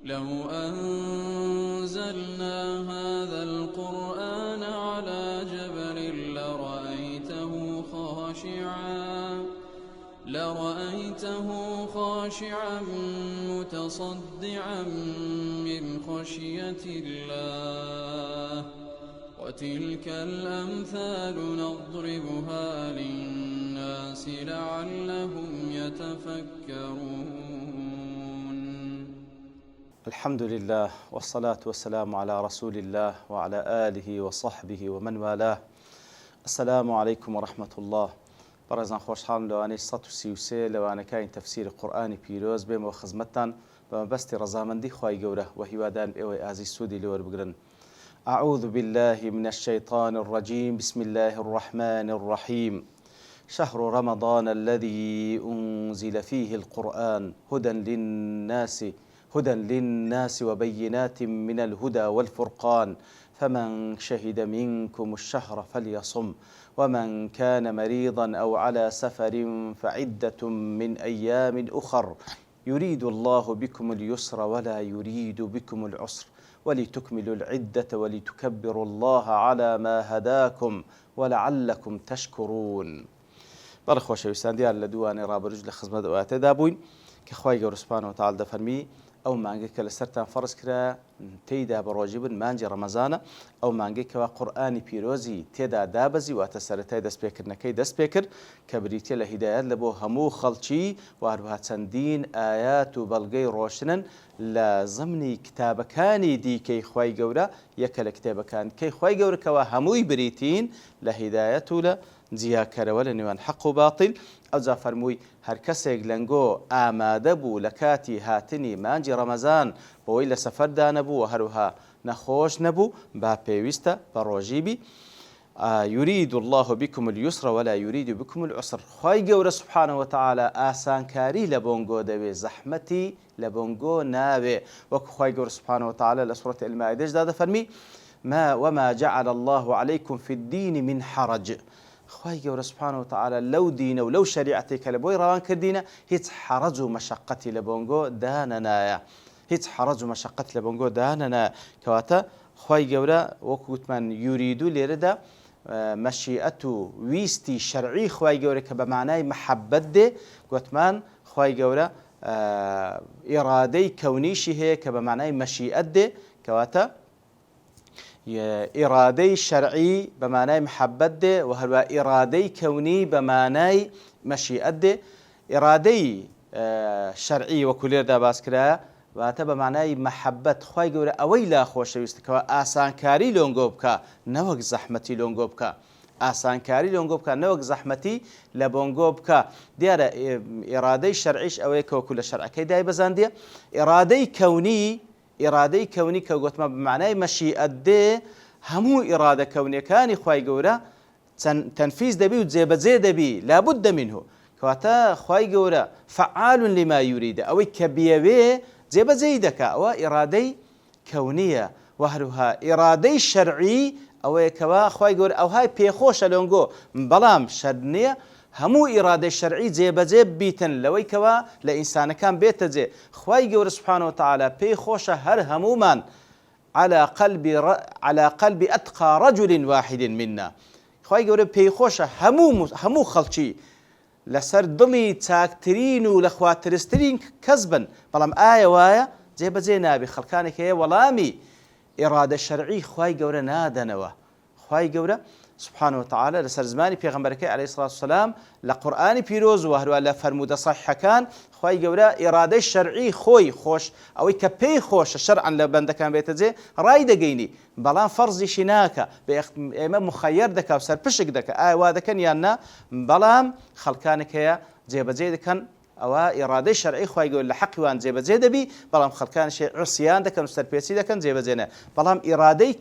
لو أنزلنا هذا القرآن على جبل لرأيته خاشعا متصدعا من خشية الله وتلك الأمثال نضربها للناس لعلهم يتفكرون. الحمد لله والصلاة والسلام على رسول الله وعلى آله وصحبه ومن والاه. السلام عليكم ورحمة الله. بەڕێزان خۆشحاڵم لەوانەی 133 لەوانەکانی تەفسیری قورئانی پیرۆز بێمەوە خزمەتتان بە مەبەستی ڕەزامەندی خوای گەورە و هیوادارم ئێوەی ئازیز سوودی لێوەربگرن. أعوذ بالله من الشيطان الرجيم. بسم الله الرحمن الرحيم. شهر رمضان الذي أنزل فيه القرآن هدى للناس وبينات من الهدى والفرقان فمن شهد منكم الشهر فليصم ومن كان مريضا أو على سفر فعدة من أيام أخر يريد الله بكم اليسر ولا يريد بكم العسر ولتكملوا العدة ولتكبروا الله على ما هداكم ولعلكم تشكرون. بەڵێ خۆشەویستان دیار لە دووانەی ڕابردوو لە خزمەت ئەواتەدا بووین کە خوای گەورە سوبحانەهو وتەعالا دەفەرمی ئەو مانگەی کە لەسەرتان فەرز کرا تێیدا بە ڕۆژی بن مانگی ڕەمەزانە، ئەو مانگەی کەوا قورئانی پیرۆزی تێدا دابەزی واتە سەرەتای دەستپێکردنەکەی دەست پێ کرد کە بریتیە لە هیدایەت لە بۆ هەموو خەڵکی و هەروەها چەندین ئایات و بەڵگەی ڕۆشنن لە زمنی کتابەکانی دیکەی خوای گەورە، یەکە لە کتێبەکانکەی خوای گەورە کەوا هەمووی بریتین لە هیدایەت و لە جیاکەرەوە لە نێوان حەق و باتیل. ئەوجا فەرمووی هەر کەسێک لەنگۆ ئامادە بوو لە کاتی هاتنی مانجی ڕەمەزان بەوەی لە سەفەردا نەبوو و هەروەها نەخۆش نەبوو با پێویستە بە ڕۆژی بی. يريد الله بكم اليسر ولا يريد بكم العسر. خوای گەورە سوبحانەهو وتەعالا ئاسانکاری لە بۆنگۆ دەوێ، زەحمەتی لە بۆنگۆ ناوێ، وەکو خوای گەورە سوبحانەهو وتەعالا لە سوورەتی المائیدەشدا دەفەرمی وما جعل الله عليكم في الدين من حرج. خوای گەورە سوبحانەهو وتەعالا لەو دینە و لەو شەریعەتێک کە لە بۆی ڕەوان کردینە هیچ حەرەج و مەشەقەتی لە بۆنگۆ دانەنایە، هیچ حەرەج و مەشەقەت لە بۆنگۆ دانەنایە. کەواتە خوای گەورە وەکو گوتمان یوریدو لێرەدا مەشیئەت و ویستی شەرعی خوای گەورە کە بە معنای مەحەبەت دێ، گوتمان خوای گەورە ئیرادەی کەونیشی هەیە کە بە معنای مەشیئەت دێ، کەواتە ئیرادەی شەرعی بە معنای محەبەت دێ و هەروە ئیرادەی کەونی بە معنای مەشیئەت دێ. ئیرادەی شەرعی وەکو لێردا باس کرایە واتە بە معنای مەحەبەت، خوای گەورە ئەوەی لا خۆشەویستەکەوە ئاسانکاری لۆنگۆ بکە نەوەک زەحمەتی لۆنگۆ بکە، ئاسانکاری لۆنگۆ بکە نەوەک زەحمەتی لە بۆنگۆ بکە. دیارە ئیرادەی شەرعیش ئەوەیە کە وەکو لە شەرعەکەی دایبەزاندیە. ئیرادەی کەونی کە گوتمە بە معنای مەشیئەت دێ، هەموو ئیرادە کەونیەکانی خوای گەورە تەنفیز دەبی و جێبەجێ دەبی، لابد منه. کەواتە خوای گەورە فعال لما یوریدە، ئەوەی کە بیەوێ جێبەجێی دەکا، ئەوە ئیرادەی کەونیە. و هەروها ئیرادەی شەرعی ئەوەیە کەوا خوای گەورە ئەوهای پێخۆشە لۆنگۆ، بەڵام شەرط نییە هەموو ئیرادەی شەرعی جێبەجێ بیتن لەوەی کەوا لە ئینسانەکان بێتە جێ. خوای گەورە سوبحانەهو وتەعالا پێی خۆشە هەر هەمومان على قلب أتقى رجل واحد منا. خوای گەورە پێی خۆشە هەموو خەڵکی لەسەر دڵی چاکترین و لە خواترسترین کەس بن، بەڵام ئایا وایە جێبەجێ نابی خەڵکانێک هەیە وەڵامی ئیرادە شەرعی خوای گەورە نادەنەوە. خوای گەورە سبحانه وتعالى لەسەر زمانی پێغەمبەرەکەی عەلەیهی سڵاتو وسەلام لە قورئانی پیرۆز و هەروە لە فەرموودە سەحیحەکان خوای گەورە ئیرادەی شەرعی خۆی خۆش ئەوەی کە پێی خۆشە شەرعەن لە بەندەکان بێتە جێ ڕای دەگەینی، بەڵام فەرزیشی ناکە، ئێمە مخەیەر دەکا و سەرپشک دەکە ئایا وا دەکەن یان نا، بەڵام خەڵکانێک هەیە جێبەجێ دەکەن ئەوە ئیرادەی شەرعی خوای گەورە لە حەقیوان جێبەجێ دەبی، بەڵام خەڵکانیش عسیان دەکەن و سەرپێچی دەکەن جێبەجێ نە. بەڵام ئیرادەی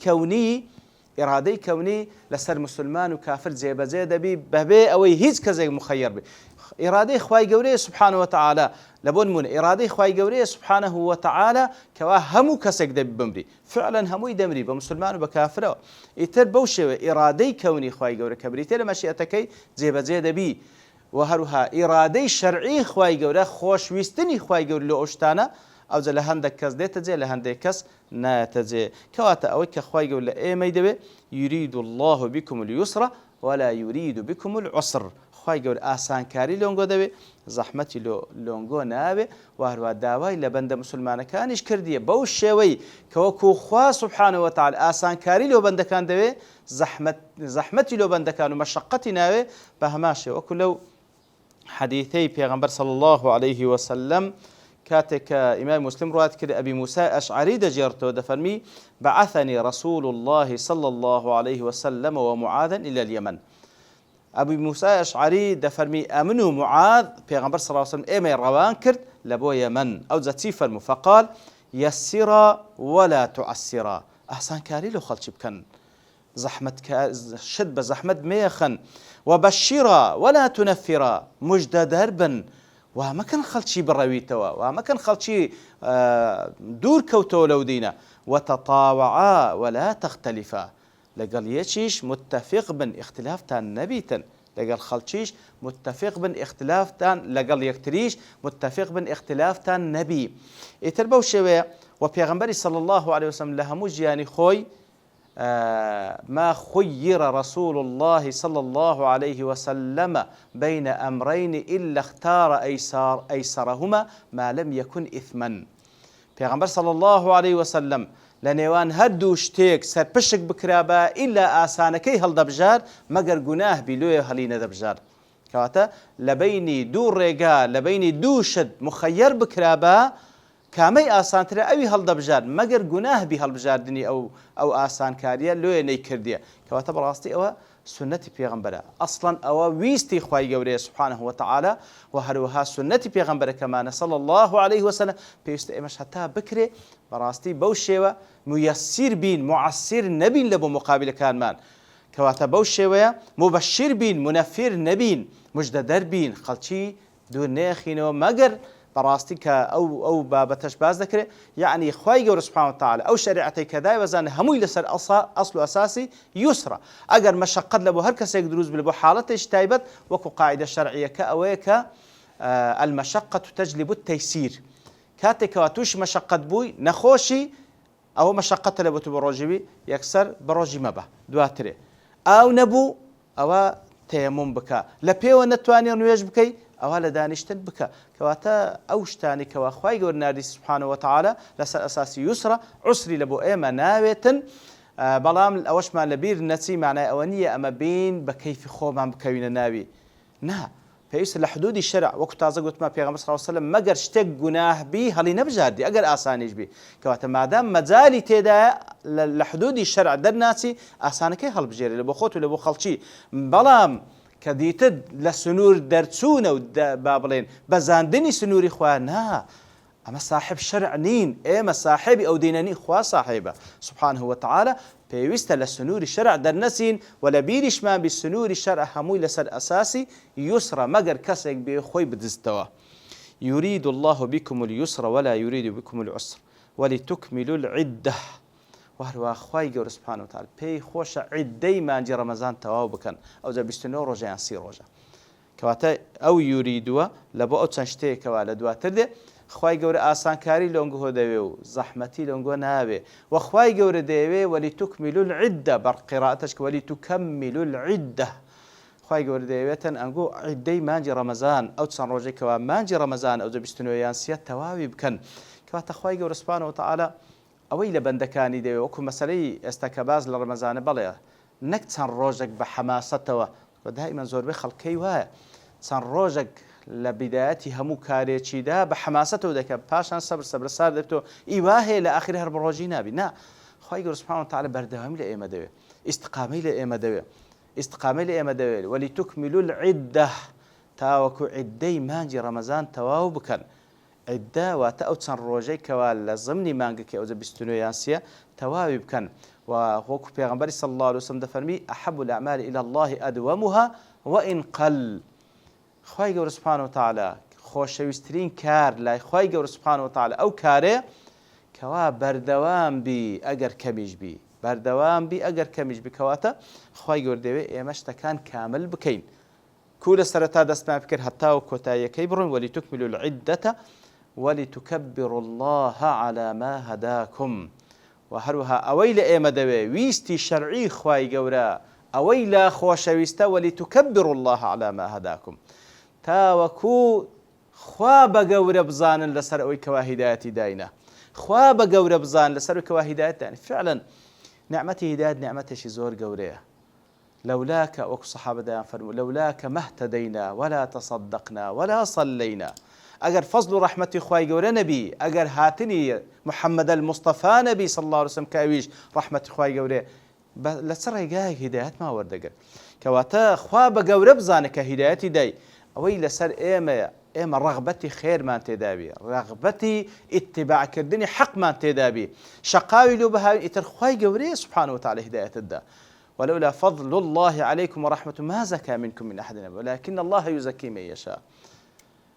کەونی لەسەر مسلمان و کافر جێبەجێ دەبی بەبێ ئەوەی هیچ کەسێک مخەیەر بێ. ئیرادەی خوای گەورەیە سوبحانەهو وتەعالا لە بۆ نمونە ئیرادەی خوای گەورەیە سوبحانەهو وتەعالا کەوا هەموو کەسێک دەبی بمری، فعلا هەمووی دەمری بە مسلمان و بە کافرەوە. ئیتر بەو شێوە ئیرادەی کەونی خوای گەورە کە بریتە لە مەشیئەتەکەی جێبەجێ دەبی، و هەروها ئیرادەی شەرعی خوای گەورە خۆشویستنی خوای گەورە لە ئەو شتانە ئەوجە لە هەندێک کەس دێتە جێ لە هەندێک کەس نایەتە جێ کەواتە ئەوەی کە خوای گەورە لە ئێمەی دەوێ یورید الله بكم اليسر ولا يريد بكم العسر خوای گەورە ئاسانکاری لۆنگۆ دەوێ زەحمەتی لۆنگۆ ناوێ و هەروە داوای لە بەندە موسڵمانەکانیش کردیە بەو شێوەی کە وەکو خوا سوبحانەهو وتەعالا ئاسانکاری لۆ بەندەکان دەوێ زەحمەتی لۆ بەندەکان و مەشەقەتی ناوێ بە هەمان شێوە وەکو لەو حديثي پیغمبر صلى الله عليه وسلم كاتك إمام مسلم روات كده أبي موسى أشعري دجرته دفرمي بعثني رسول الله صلى الله عليه وسلم ومعاذا إلى اليمن أبي موسى أشعري دفرمي أمنوا معاذ پیغمبر صلى الله عليه وسلم إيمي روان كرت لبو يمن أو زتي فرمو فقال يسرا ولا تعسرا أحسان كاري لو خلشي بكن زحمة شد بزحمة ميخن وبشرا ولا تنفرا مجد دربا وما كان خلشي برويتوا وما كان خلشي دور كوتو لو دينا وتطاوعا ولا تختلفا لقال يشيش متفق بن اختلاف تان نبيتا لقال خلشيش متفق بن اختلاف تان لقال يكتريش متفق بن اختلاف تان نبي يتربو شوية وبيغمبري صلى الله عليه وسلم لها مجياني خوي ما خير رسول الله صلى الله عليه وسلم بين أمرين إلا اختار أيسرهما ما لم يكن إثما پیغمبر صلى الله عليه وسلم لنيوان هدو شتيك سرپشك بكرابا إلا آسانكي هل دبجار مگر گناه بلوية هلين دبجار كواتا لبيني دو ريقا لبيني دو شد مخير بكرابا کامی ئاسانترە ئەوی هەڵدەبژار مەگەر گوناه بی هەڵبژاردنی ئەو ئاسانکاریە لۆیە نەیکردیە کەواتە بەڕاستی ئەوە سنەتی پێغەمبەرە ئەسڵەن ئەوە ویستی خوای گەورەیە سوبحانەهو وتەعالا و هەروەها سنەتی پێغەمبەرەکەمانە صلی الله عليه وسلم پێویستە ئێمەش هەتا بکرێ بەڕاستی بەو شێوە مویەسیر بین معسیر نەبین لە بۆ مقابلەکانمان کەواتە بەو شێوەیە مبەشیر بین منەفیر نەبین مژدە دەربین خەڵکی دوور نێخینەوە مەگەر براستي أو بابتش باز ذكره يعني خواي جور سبحانه وتعالى أو شريعتي كذا وزان هموي لسر أصل أساسي يسرى أجر مشقد لبو هركس يقدروز بالبو حالته اشتايبت وكو قاعدة شرعية كأويك المشقة تجلب التيسير كاتك واتوش مشقد بوي نخوشي أو مشقة لبو تبروجي يكسر بروجي مبا دواتري أو نبو أو تيمم بكا لبيو نتواني نويج بكي ئەوە لە دانیشتن بکە کەواتە ئەو شتانی کەوا خوای گەورە ناردی سوبحانەهو وتەعالا لەسەر ئەساسی یوسرە عوسری لە بۆ ئێمە ناوێتن بەڵام ئەوەشمان لەبیر نەچی معنای ئەوە نییە ئەمە بین بە کەیفی خۆمان بکەوینە ناوی نا پێویستە لە حدودی شەرع وەکو تازە گوتما پێغەمبەر صلی الله علیه وسلم مەگەر شتێک گوناه بی هەڵی نەبژاردی ئەگەر ئاسانیش بی کەواتە مادام مەجالی تێدایە لە حدودی شەرع دەرناچی ئاسانەکەی هەڵبژێری لە بۆ خۆت و لە بۆ خەڵکی بەڵام کە دیتت لە سنوور دەرچوونە و با بڵێن بەزاندنی سنووری خوا نا ئەمە صاحب شەرع نین ئێمە صاحبی ئەو دینە نین خوا صاحبە سوبحانەهو وتەعالا پێویستە لە سنووری شەرع دەرنەچین و لە بیریشمان بی سنووری شەرع هەمووی لەسەر ئەساسی یوسرە مەگەر کەسێک بێ خۆی بدزتەوە يريد الله بكم اليسر ولا يريد بكم العسر ولتكملوا العدة وهروە خوای گەورە سوبحانەهو وتەعالا پێی خۆشە عیددەی مانجی ڕەمەزان تەواو بکەن ئەوجا 29 ڕۆژە یان 30 ڕۆژە کەواتە ئەو یوریدووە لە بۆ ئەو چەند شتەیەکەوە لە دواتر دێ خوای گەورە ئاسانکاری لۆنگۆ دەوێ و زەحمەتی لۆنگۆ ناوێ و خوای گەورە دەیەوێ وەلیتوکمیلوا العیدە بەقیرائەتەش کە وەلیتوکەملوا العیدە خوای گەورە دەیەوێتن ئەنگۆ عیددەی مانجی ڕەمەزان ئەو چەند ڕۆژێکەوە مانجی ڕەمەزان ئەوجا 29 یان 30 تەواوی بکەن کەواتە خوای گەورە سوبحانەهو وتەعالا ئەوەی لە بەندەکانی دەوێ وەکو مەسەلەی ئێستا کە باز لە ڕەمەزانە بەڵێ نەک چەند ڕۆژێک بە حەماسەتەوە و دائیمەن زۆربەی خەڵکەی وایە چەند ڕۆژێک لە بیدایەتی هەموو کارێکیدا بە حەماسەتەوە دەکات پاشان سەبر سار دەبێتەوە ئیوا هەیە لە ئاخری هەر بە ڕۆژی نابی نا خوای گەورە سوبحانەهو وتەعالا بەردەوامی لە ئێمە دەوێ ئیستقامەی لە ئێمە دەوێ ئیستقامەی لە ئێمە دەوێت وەلیتوکمیلوا العیدە تاوەکو عیددەی مانجی ڕەمەزان تەواو بکەن عدة واتە ئەو چەند ڕۆژەی کەوا لە زمنی مانگەکە ئەوجا 29 یان 30 تەواوی بکەن و وەکو پێغەمبەری صلی الله عليه وسلم دەفەرمی أحب الأعمال إلى الله أدومها وإن قل خوای گەورە سوبحانەهو وتەعالا خۆشەویستترین کار لای خوای گەورە سوبحانەهو وتەعالا ئەو کارێ کەوا بەردەوام بی ئەگەر کەمیش بی بەردەوام بی ئەگەر کەمیش بی کەواتە خوای گەورە دەوێت ئێمە شتەکان کامل بکەین کو لە سەرەتا دەستمان بکرد هەتا و کۆتاییەکەی بڕۆین وەلیتوکمیلوا العیدەتە ولتكبروا الله على ما هداكم وهروها أويل إيما دوي ويستي شرعي خواي قورا أويلا خوشويستا ولتكبروا الله على ما هداكم تاوكو خواب قورا بزان لسر أوي كواهداتي داينا خواب قورا بزان لسر كواهدات يعني فعلا نعمتي هداية نعمتي شي زور قوريه لولاك وكو صحابة ديان فرموا لولاك ما اهتدينا ولا تصدقنا ولا صلينا اگر فضل رحمتي خواي قوري نبي اگر هاتني محمد المصطفى نبي صلى الله عليه وسلم كاويش رحمتي خواي قوري لسر قاي هدايات ما وردقر كواتا خواب قوري بزانك هدايتي داي اوي لسر ايما رغبتي خير ما انتدابي رغبتي اتباع كردني حق ما انتدابي شقاوي لو بها اتر خواي قوري سبحانه وتعالى هداية الدا ولولا فضل الله عليكم ورحمته ما زكى منكم من أحد ولكن الله يزكي من يشاء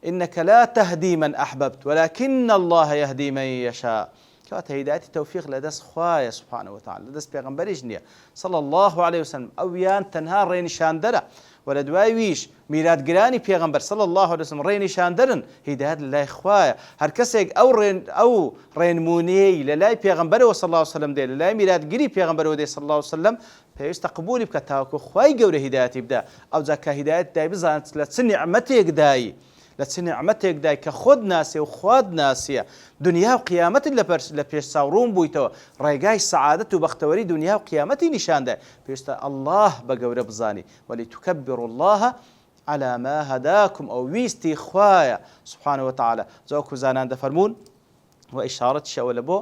إنك لا تهدي من أحببت ولكن الله يهدي من يشاء كانت هداية التوفيق لدس خوايا سبحانه وتعالى لدس بيغمبر جنيا صلى الله عليه وسلم أو يان تنهار رين شاندرة ولا دواي ويش ميلاد جراني بيغمبر صلى الله عليه وسلم رين شاندرن هداية لله خوايا هر كسيك أو رين موني لله بيغمبر صلى الله عليه وسلم دي لله ميلاد جري بيغمبر ودي صلى الله عليه وسلم پێویستە قبولی بکە تاوەکو خوای گەورە هیدایەتی بدە ئەو جا کە هیدایەت دای بزانێت لە چ نیعمەتێک دایی لە چ نیعمەتێک دای کە خۆت ناسێ و خوات ناسیە دنیا و قیامەتت لە پێش چاوڕوون بوویتەوە ڕێگای سەعادەت و بەختەوەری دنیا و قیامەتی نیشاندای پێویستە الله بە گەورە بزانی ولتكبروا الله على ما هداكم أو ويستي خوايا سبحانه وتعالى زوكو زانان دفرمون وإشارة شاول بو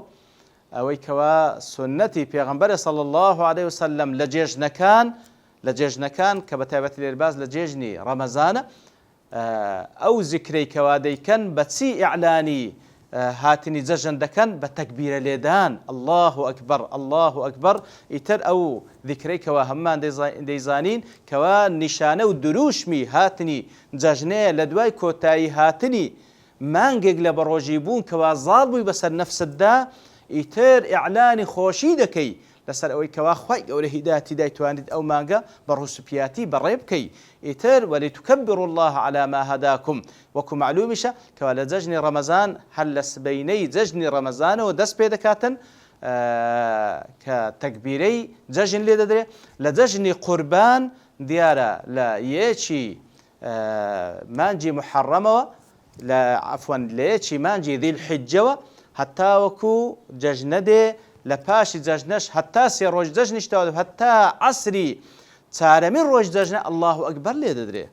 أوي كوا سنتي بيغمبر صلى الله عليه وسلم لجيجنكان كبتابة الإرباز لجيجني رمضان أو ذكري كوادي كان بتسي إعلاني هاتني زجن دكان بتكبير ليدان الله أكبر يتر أو ذكري كوا همان ديزانين كوا نشانه ودروشمي هاتني زجنه لدواي كوتاي هاتني مانجيق لبروجيبون كوا ظالبي بس النفس الدا يتر إعلاني خوشي دكي لسر أوي كوا خواي أو لهداتي داي تواند أو مانجا بروسبياتي بريبكي يتر ولتكبروا الله على ما هداكم وكو معلومشة كوا لزجني رمضان هلس بيني زجني رمضان ودس بيدكاتن كتكبيري زجن لدري لزجني قربان ديارة لا يشي مانجي محرمة لا عفوا ليشي مانجي ذي الحجة حتى وكو ججنده لپاش ججنش حتى سي روج ججنش تاود حتى عصري چارمين روج ججنه الله اكبر لي ددري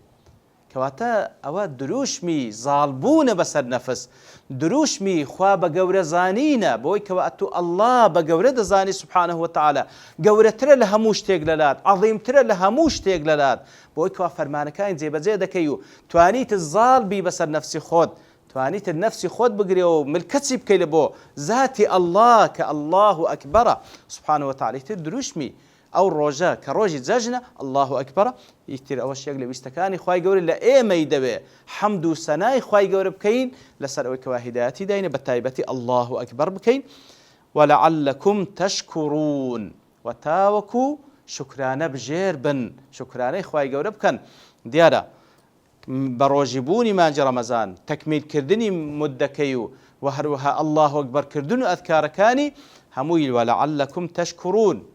كواتا او دروشمي ظالبون بسر نفس دروشمي خوا بغور زانينا بوي كواتو الله بغور دزاني سبحانه وتعالى غورتر لهموش تيغللات عظيم تر لهموش تيغللات بوي كوا فرمانكاين زي بزي دكيو توانيت الظالبي بسر نفسي خود توانيت النفس خود بقري وملكتي بكي لبو ذاتي الله كالله أكبر سبحانه وتعالى تدروشمي أو روجا كروجي زجنا الله أكبر يكتير أول شيء يقول بيستكاني خواي قوري لا إيه ما يدبي حمد وسناي خواي قوري بكين لسر كواهداتي داين بتايبتي الله أكبر بكين ولعلكم تشكرون وتاوكو شكرانه بجير بن شكرانه خواي قوري بكن ديارا بروجبوني مانجي رمضان تكميل كردني مدكيو وهروها الله أكبر كردنو أذكاركاني همويل ولعلكم تشكرون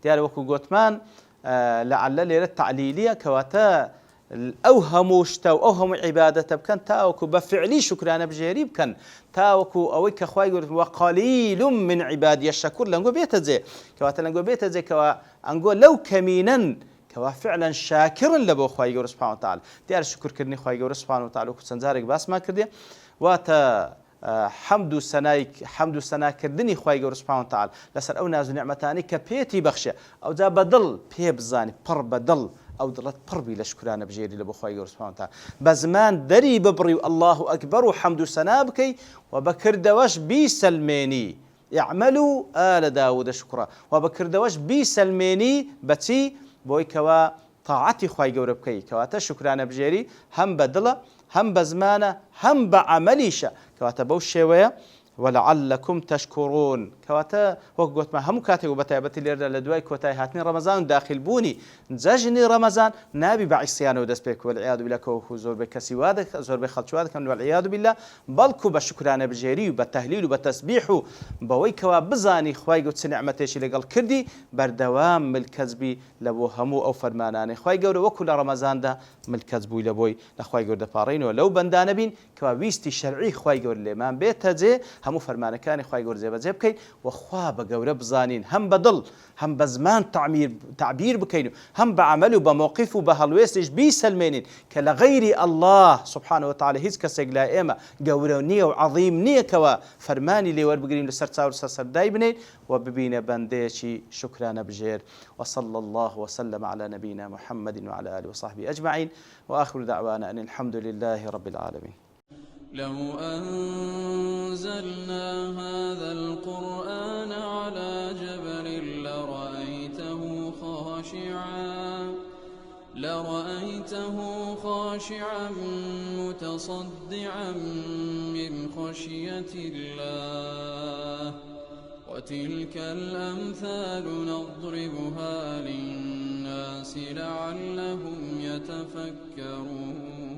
ديال وكو قوتمان لعل ليلة تعليلية كواتا أوهموشتا وأوهم عبادة بكن تاوكو بفعلي شكرانا بجيري بكن تاوكو أويك أخواي يقول وقليل من عبادي الشكور لنقو بيتزي كواتا لنقو بيتزي كوا أنقو لو كمينا كوا فعلا شاكرا لبو خواي جور سبحانه وتعالى ديار شكر كرني خواي جور سبحانه وتعالى وكسنزارك باس ما كردي واتا حمد سنا كردني خواي جور سبحانه وتعالى لسر او ناز نعمتاني كبيتي بخشه او ذا بدل بي بزاني بر بدل او دلت بربي لشكرانه بجيري لبو خواي جور سبحانه وتعالى بزمان دري ببري الله اكبر وحمد سنا بكي وبكر دوش بيسلميني اعملوا آل داود شكرا وبكر دوش بيسلميني بتي بوي كوا طاعتي خواي گەورە بکەی کەواتە شکرانە بژێری هەم بە دڵە هەم بە زمانە هەم بە عەمەلیشە کەواتە بەو شێوەیە ولعلكم تشكرون كواتا وقت ما هم كاتب وبتابت ليرد لدواي كوتاي هاتني رمضان داخل بوني زجني رمضان نابي بعصيان ودس بك والعياذ بالله كو زور بكسي وادك زور بخلش وادك والعياذ بالله بلكو بشكرانه بجيري وبتهليل وبتسبيح بوي كوا بزاني خوي قلت نعمتي لقل كردي بردوام الكذب لبو همو او فرماناني خوي قول وكل رمضان ده ملكذب لبوي لخوي قول دفارين ولو بندان بين كوا ويستي شرعي خوي قول لي ما بيتجي همو فرمانكاني خوي قول زي بزي بكين وخوا بقول بزانين هم بدل هم بزمان تعبير بكينو هم بعمل وبموقف وبهالويستش بيسلمين كلغير الله سبحانه وتعالى هيز كسجلا إما قولونية وعظيم نية كوا فرماني لي وربقرين لسرتا ورسر دايبني وببين بنديشي شكرانا بجير وصلى الله وسلم على نبينا محمد وعلى آله وصحبه أجمعين وآخر دعوانا أن الحمد لله رب العالمين. لو أنزلنا هذا القرآن على جبل لرأيته خاشعا متصدعا من خشية الله وتلك الأمثال نضربها للناس لعلهم يتفكرون